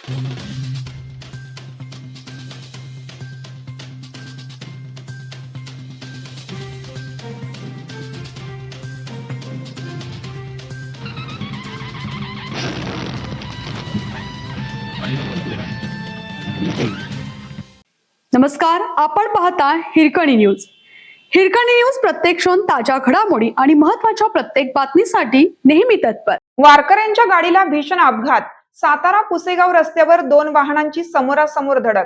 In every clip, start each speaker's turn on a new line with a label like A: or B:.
A: नमस्कार, आपण पाहता हिरकणी न्यूज. हिरकणी न्यूज प्रत्येक क्षण ताज्या घडामोडी आणि महत्त्वाच्या प्रत्येक बातमीसाठी नेहमी तत्पर.
B: वारकऱ्यांच्या गाडीला भीषण अपघात. सातारा पुसेगाव रस्त्यावर 2 वाहनांची समोरासमोर धडक.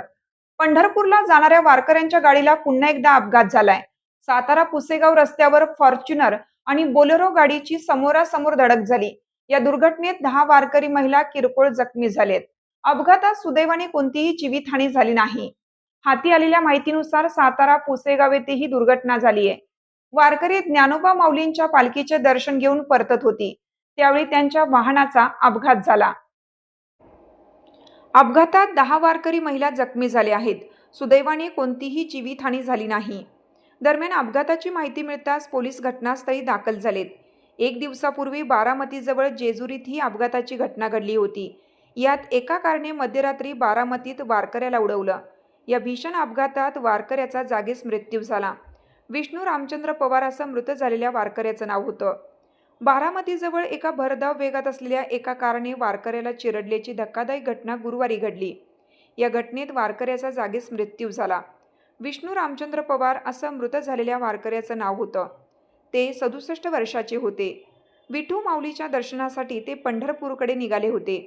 B: पंढरपूरला जाणाऱ्या वारकऱ्यांच्या गाडीला पुन्हा एकदा अपघात झालाय. सातारा पुसेगाव रस्त्यावर फॉर्च्युनर आणि बोलेरो गाडीची समोरासमोर धडक झाली. या दुर्घटनेत 10 वारकरी महिला किरकोळ जखमी झालेत. अपघातात सुदैवाने कोणतीही जीवितहानी झाली नाही. हाती आलेल्या माहितीनुसार सातारा पुसेगाव येथे ही दुर्घटना झाली आहे. वारकरी ज्ञानोबा माऊलींच्या पालखीचे दर्शन घेऊन परतत होती, त्यावेळी त्यांच्या वाहनाचा अपघात झाला. अपघातात 10 वारकरी महिला जखमी झाल्या आहेत. सुदैवाने कोणतीही जीवितहानी झाली नाही. दरम्यान अपघाताची माहिती मिळताच पोलीस घटनास्थळी दाखल झालेत. 1 दिवसापूर्वी बारामतीजवळ जेजुरीत ही अपघाताची घटना घडली होती. यात एका कारने मध्यरात्री बारामतीत वारकऱ्याला उडवलं. या भीषण अपघातात वारकऱ्याचा जागीच मृत्यू झाला. विष्णू रामचंद्र पवार असं मृत झालेल्या वारकऱ्याचं नाव होतं. बारामतीजवळ एका भरधाव वेगात असलेल्या एका कारने वारकऱ्याला चिरडल्याची धक्कादायक घटना गुरुवारी घडली. या घटनेत वारकऱ्याचा जागीच मृत्यू झाला. विष्णू रामचंद्र पवार असं मृत झालेल्या वारकऱ्याचं नाव होतं. ते 67 वर्षाचे होते. विठू माऊलीच्या दर्शनासाठी ते पंढरपूरकडे निघाले होते.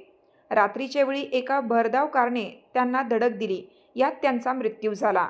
B: रात्रीच्या वेळी एका भरधाव कारने त्यांना धडक दिली. यात त्यांचा मृत्यू झाला.